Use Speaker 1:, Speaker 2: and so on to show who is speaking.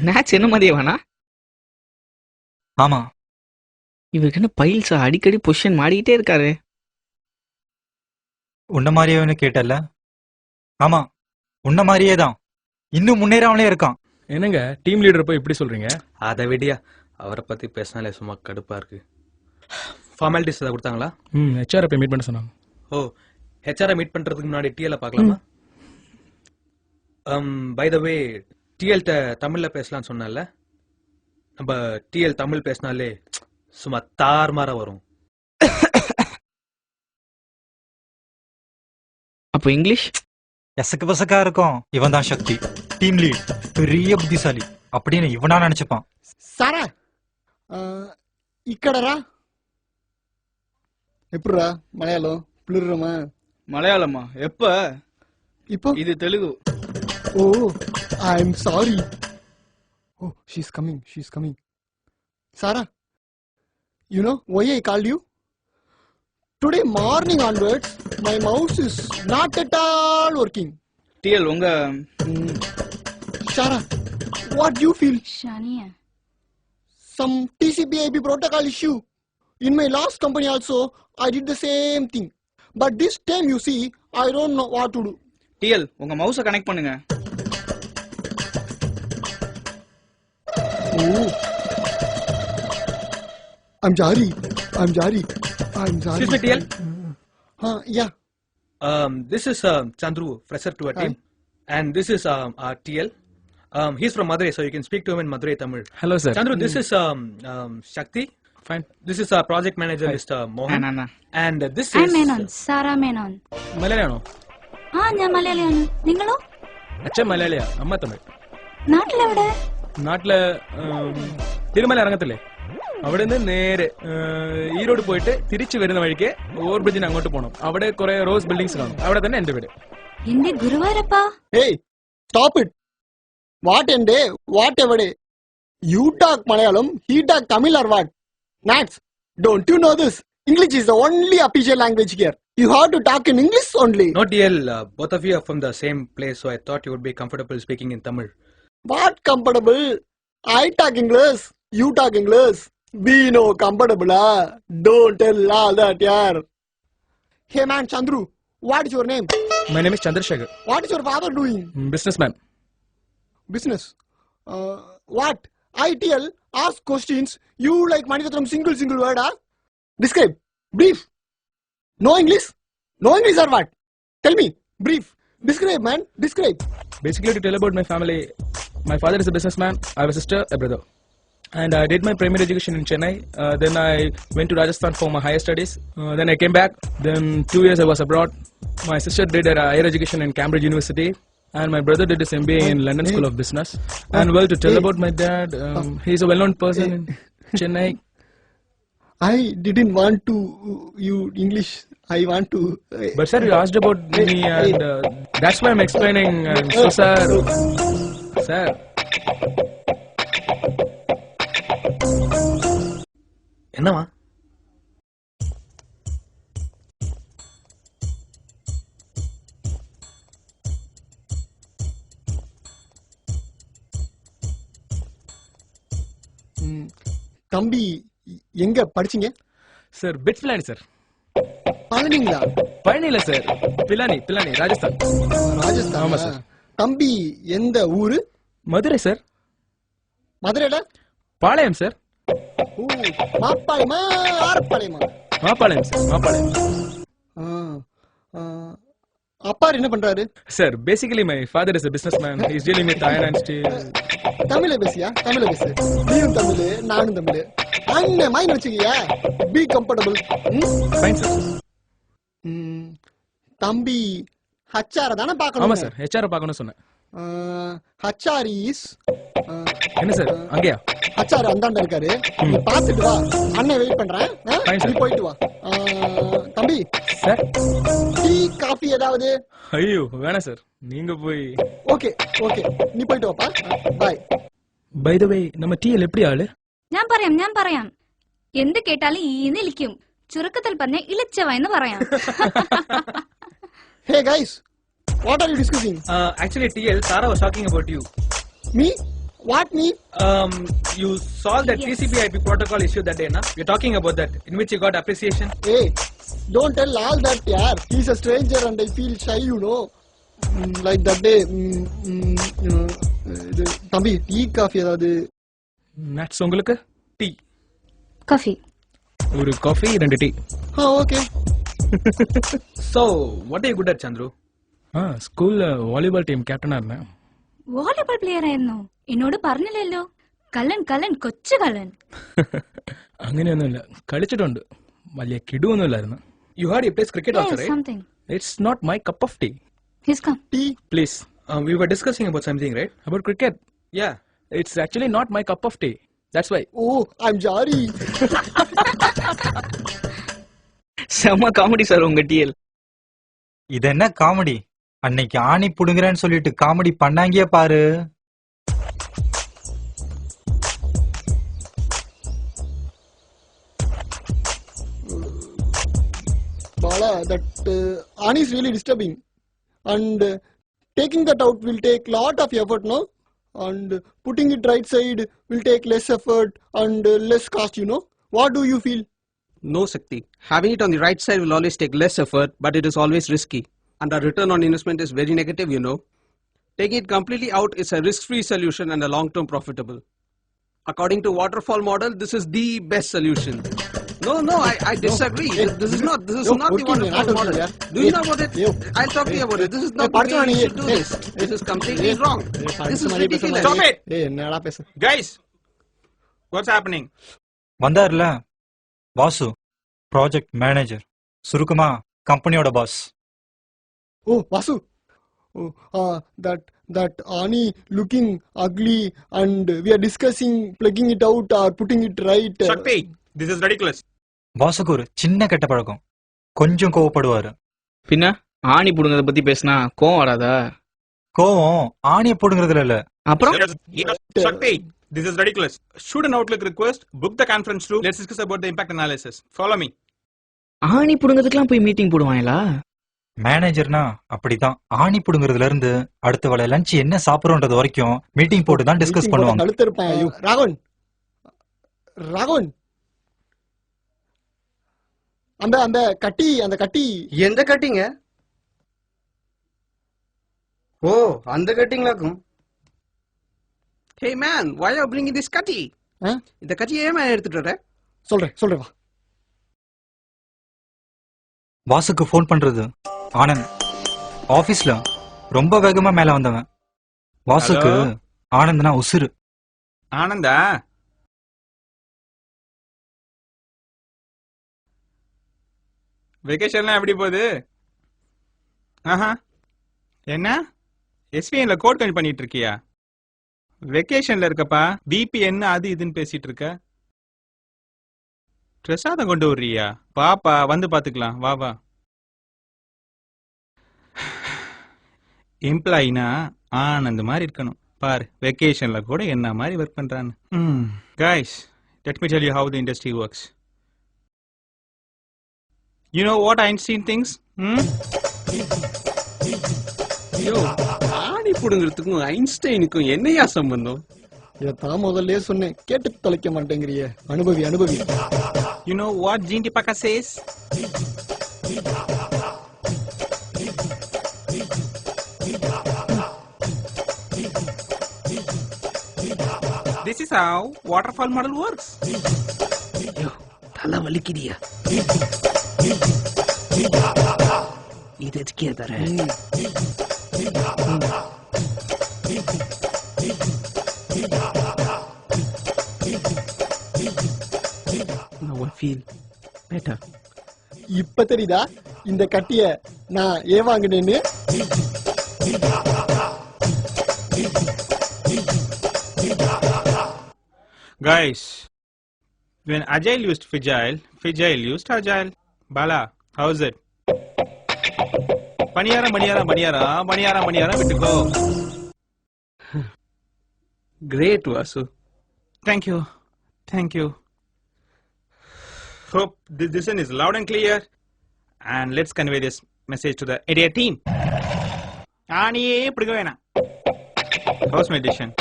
Speaker 1: Match என்ன மாதிரியே வேணா?
Speaker 2: ஆமா.
Speaker 1: இவருக்கு என்ன பைல்ஸா? அடிக்கடி பொசிஷன் மாறிக்கிட்டே இருக்காரு.
Speaker 2: உன்ன மாதிரியே கேட்டல? ஆமா, உன்ன மாதிரியே தான். இன்னும் முன்னேறாமலே இருக்கான்.
Speaker 3: என்னங்க டீம் லீடர் போய் இப்படி சொல்றீங்க?
Speaker 4: அதை விடியா, அவரை பத்தி பேசினாலே சும்மா கடுப்பா இருக்கு. ஃபார்மாலிட்டிஸ் ஏதாவது கொடுத்தாங்களா?
Speaker 3: ஹெச்ஆர் போய் மீட் பண்ண சொன்னாங்க.
Speaker 4: ஓ, ஹெச்ஆரை மீட் பண்றதுக்கு முன்னாடி டிஎல் பார்க்கலாமா? பை த வே, டிஎல் தமிழ்ல பேசலாம்னு சொன்னல, நம்ம டிஎல் தமிழ் பேசினாலே சும்மா தார்மாரா வரும்.
Speaker 1: அப்போ இங்கிலீஷ்
Speaker 2: எசக்கு பசக்கா இருக்கும். இவன் தான் சக்தி, டீம் லீட், பெரிய புத்திசாலி அப்படின்னு இவனா நினைச்சுப்பான்.
Speaker 5: சாரா இக்கடரா எப்படிரா மலையாளம் புளிர்றமா?
Speaker 6: மலையாளமா? எப்ப?
Speaker 5: இப்போ
Speaker 6: இது Telugu.
Speaker 5: Oh, I am sorry. Oh, she is coming. Sara, you know why I called you? Today morning onwards, my mouse is not at all working.
Speaker 6: TL உங்க
Speaker 5: Shara, what do you feel?
Speaker 7: Shania.
Speaker 5: Some TCP/IP protocol issue. In my last company also, I did the same thing. But this time you see, I don't know what to do.
Speaker 6: TL உங்க மவுஸை connect பண்ணுங்க.
Speaker 5: Oh. I'm sorry.
Speaker 4: Excuse me, TL.
Speaker 5: Yeah.
Speaker 4: This is Chandru, fresher to our team, and this is our TL. He's from Madurai, so you can speak to him in Madurai Tamil.
Speaker 3: Hello sir.
Speaker 4: Chandru, this is Shakti.
Speaker 3: Fine.
Speaker 4: This is our project manager, Mr. Mohan.
Speaker 1: Anna.
Speaker 4: And this
Speaker 7: I'm
Speaker 4: is
Speaker 7: Menon, Sarah Menon.
Speaker 3: മലയാളിയാണോ?
Speaker 7: ഞാൻ മലയാളിയാണ്. നിങ്ങളോ?
Speaker 3: അച്ഛൻ മലയാളിയാ, അമ്മ തമിഴ്.
Speaker 7: നാട്ടിലെവിടെ?
Speaker 3: നാട്ടില് തിരുമല ഇറങ്ങത്തില്ലേ, അവിടെ നിന്ന് നേരെ ഈരോട് പോയിട്ട് തിരിച്ചു വരുന്ന വഴിക്ക് ഓവർ ബ്രിഡ്ജിന് അങ്ങോട്ട് പോകണം. അവിടെ കുറെ റോസ് ബിൽഡിങ്സ് കാണും. അവിടെ തന്നെ എന്റെ വീട്.
Speaker 7: എന്റെ ഗുരുവായൂരപ്പ.
Speaker 5: Hey, stop it. What and day? What ever day? You talk Malayalam, he talk Tamil or what? Nats, don't you know this? English is the only official language here. You have to talk in English only.
Speaker 4: no TL. Both of you are from the same place, so I thought you would be comfortable speaking in Tamil.
Speaker 5: What comfortable? I talk English, you talk English. We know comfortable, ah? Don't tell all that, yaar. Hey man, Chandru, what is your name?
Speaker 3: My name is Chandrasekhar.
Speaker 5: What is your father doing?
Speaker 3: Businessman.
Speaker 5: Business. What? ITL, ask questions. You like Maniratnam single word, ah? Describe. Brief. No English? No English or what? Tell me. Brief. Describe, man. Describe.
Speaker 3: Basically, to tell about my family, my father is a businessman. I have a sister, a brother. And I did my primary education in Chennai. Then I went to Rajasthan for my higher studies. Then I came back. Then 2 years I was abroad. My sister did her higher education in Cambridge University. And my brother did his MBA in London School of Business. And well, to tell about my dad, he's a well-known person in Chennai.
Speaker 5: I didn't want to you English. I want to.
Speaker 3: But sir, you asked about me and that's why I'm explaining. So sir, sir.
Speaker 4: என்னவா?
Speaker 5: தம்பி எங்க படிச்சீங்க?
Speaker 3: Sir, bit Pilani sir.
Speaker 5: பழனிங்களா?
Speaker 3: Palani இல்ல sir, Pilani Rajasthan.
Speaker 5: Rajasthan.
Speaker 3: ஆமா sir.
Speaker 5: தம்பி எந்த ஊரு?
Speaker 3: Madurai sir.
Speaker 5: மதுரைல?
Speaker 3: பாளையம் sir.
Speaker 5: ஓ, மாப்பாளையமா ஆரப்பாளையமா?
Speaker 3: Mappalayam sir, Mappalayam.
Speaker 5: அப்பா என்ன பண்றாரு?
Speaker 3: Sir, basically my father is a businessman. He is dealing with iron and steel.
Speaker 5: தமிழ்ல பேசியா? தமிழ்ல பேசு. நீயும் தமிழ், நானும் தமிழ். அண்ணே மைண்ட் வச்சுக்கியா? Be comfortable.
Speaker 3: Fine sir.
Speaker 5: தம்பி ஹச்ஆர் தான பார்க்கணும்?
Speaker 3: ஆமா சார், ஹெச்ஆர் பார்க்கணும் சொன்னேன்.
Speaker 5: ஹச்ஆர் இஸ்
Speaker 3: என்ன சார் அங்கயா?
Speaker 5: ஹச்ஆர் அந்தாண்ட இருக்காரு. நீ பாத்துட்டு வா. அண்ணே வெயிட் பண்றேன். நீ போயிட்டு வா. தம்பி
Speaker 3: சார்,
Speaker 5: டீ காபி ஏதாவது?
Speaker 3: ஐயோ வேணாம் சார், நீங்க போய்.
Speaker 5: ஓகே நீ போயிட்டு வாப்பா. பை.
Speaker 3: ബൈ ദ വേ, നമ്മ ടിഎൽ എപ്പടി ആള്?
Speaker 7: ഞാൻ പറയാം. എന്ത് കേട്ടാലും ഈന്ന് ഇളിക്കും. ചുരുക്കത്തിൽ പറഞ്ഞ ഇളിച്ചവ എന്ന് പറയാം.
Speaker 5: Hey guys, what are you discussing?
Speaker 4: Actually TL, Sarah was talking about you.
Speaker 5: Me? What me?
Speaker 4: You solved that
Speaker 7: Yes.
Speaker 4: TCP/IP protocol issue that day, na? You're talking about that, in which you got appreciation.
Speaker 5: Hey, don't tell all that, yaar. He's a stranger and I feel shy, you know. Like that day. தம்பி tea coffee ஏதாவது?
Speaker 3: Nuts உங்களுக்கு?
Speaker 4: Tea.
Speaker 7: Coffee.
Speaker 3: ஒரு coffee 2 tea.
Speaker 5: Okay.
Speaker 4: So, what are you good at, Chandru?
Speaker 3: സ്കൂളിൽ volleyball team ക്യാപ്റ്റനാ ഇരുന്നேன்.
Speaker 7: Volleyball player ആയിരുന്നു. എന്നോട് പറഞ്ഞില്ലല്ലോ. കള്ളൻ കൊച്ചു കള്ളൻ.
Speaker 3: അങ്ങനെയൊന്നുമില്ല, കളിച്ചിട്ടുണ്ട്, വലിയ കിടുവൊന്നുമില്ലായിരുന്നു.
Speaker 4: You heard he plays cricket also, right?
Speaker 7: Something.
Speaker 3: It's not my cup of tea.
Speaker 7: He's come.
Speaker 5: Tea.
Speaker 3: Please.
Speaker 4: We were discussing about something, right?
Speaker 3: About cricket.
Speaker 4: Yeah.
Speaker 3: It's actually not my cup of tea. That's why.
Speaker 5: Oh, I'm sorry.
Speaker 1: செம்ம comedy sir உங்க TL.
Speaker 2: இது என்ன comedy? அன்னைக்கு ஆணி புடுங்குறேன்னு சொல்லிட்டு comedy பண்ணாங்கியே பாரு.
Speaker 5: Bala, that Ani is really disturbing. And taking that out will take lot of effort, no? And putting it right side will take less effort and less cost, you know? What do you feel?
Speaker 8: No, Shakti. Having it on the right side will always take less effort, but it is always risky. And our return on investment is very negative, you know. Taking it completely out is a risk-free solution and a long-term profitable. According to waterfall model, this is the best solution. No, I disagree.
Speaker 5: Hey,
Speaker 8: This is not the
Speaker 5: working,
Speaker 8: waterfall
Speaker 5: not
Speaker 8: model.
Speaker 5: working, yeah.
Speaker 8: Do you
Speaker 5: Hey,
Speaker 8: know about it?
Speaker 5: hey,
Speaker 8: I'll talk to you about it. This is not the
Speaker 5: Parthana,
Speaker 8: way you
Speaker 5: hey,
Speaker 8: should do
Speaker 5: hey,
Speaker 8: this. This is completely wrong. This is ridiculous.
Speaker 4: Stop it!
Speaker 5: Hey, என்னடா பேச?
Speaker 4: Guys! What's happening?
Speaker 2: வந்தார்ல Vasu, project manager, சுருக்கமா கம்பெனியோட boss.
Speaker 5: Oh, Vasu. Oh, that Ani looking ugly and we are discussing plugging it out or putting it right.
Speaker 4: Shakti! This is ridiculous.
Speaker 2: பாசுக்கு ஒரு சின்ன கெட்ட பழக்கம், கொஞ்சம் கோவப்படுவாரு.
Speaker 1: பின்ன ஆணி புடுங்கறத பத்தி பேசினா கோவம் வராதா?
Speaker 2: கோவம் ஆணியை போடுங்கிறதுல இல்ல.
Speaker 1: அப்புறம்
Speaker 4: Shakti! This is ridiculous. Shoot an Outlook request, book the conference room, let's discuss about the impact analysis. Follow me.
Speaker 1: ஆணி புடுங்கிறதுக்குலாம் போய் மீட்டிங் போடுவாங்களா?
Speaker 2: மேனேஜர்னா அப்படிதான். ஆணி புடுங்கிறதுல இருந்து அடுத்த வேளை லஞ்ச் என்ன சாப்பிடுறோன்றது வரைக்கும் மீட்டிங் போட்டு தான் டிஸ்கஸ் பண்ணுவாங்க.
Speaker 5: கழுத்திருப்பேன். ராகவன் அந்த கட்டி
Speaker 8: எந்த கட்டிங்க? ஓ, அந்த கட்டிங்களாக்கும். Hey man, why are you bringing this cutty? இந்த கட்டியை ஏன் man எடுத்துட்டு வர?
Speaker 5: சொல்றேன் வா.
Speaker 2: வாசுக்கு ஃபோன் பண்றது ஆனந்த். ஆபீஸ்ல ரொம்ப வேகமா மேல வந்தவன். வாசுக்கு ஆனந்த்னா உசுரு.
Speaker 4: ஆனந்தா? வெக்கேஷன்லாம் எப்படி போகுது? என்ன எஸ்பிஎன்ல கோட் கனெக்ட் பண்ணிட்டு இருக்கியா? வெக்கேஷன்ல இருக்கப்பா, பிபி என்ன அது இதுன்னு பேசிட்டு இருக்க. பிரசாதம் கொண்டு வர்றியா? பாப்பா வந்து பாத்துக்கலாம், வா. எம்ப்ளாயினா ஆனந்த் மாதிரி இருக்கணும். பாரு வெக்கேஷன்ல கூட என்ன மாதிரி ஒர்க் பண்றான்னு. Guys, let me tell you how the industry works. You know what Einstein thinks?
Speaker 8: யோ, ஆணி புடுங்கிறதுக்கும் ஐன்ஸ்டைனுக்கும் என்னையா சம்பந்தம்?
Speaker 5: இதான் முதல்ல சொன்னேன், கேட்டு தொலைக்க மாட்டேங்கிறியே. அனுபவி.
Speaker 4: You know what Jean Tipaka says? This is how waterfall model works.
Speaker 8: யோ, தலை வலிக்குதியா? இது எதுக்கே தர? Now I feel better.
Speaker 5: இப்ப தெரியுதா இந்த கட்டிய நான் ஏன் வாங்கினேன்னு?
Speaker 4: Guys, when Agile used Figile, Figile used Agile. Bala, how's it? Baniyara, விட்டுக்கோ.
Speaker 8: Great, Vasu.
Speaker 4: Thank you. Hope this one is loud and clear. And let's convey this message to the entire team. ஆணியே பிடிக்க வேணாம். How's my decision?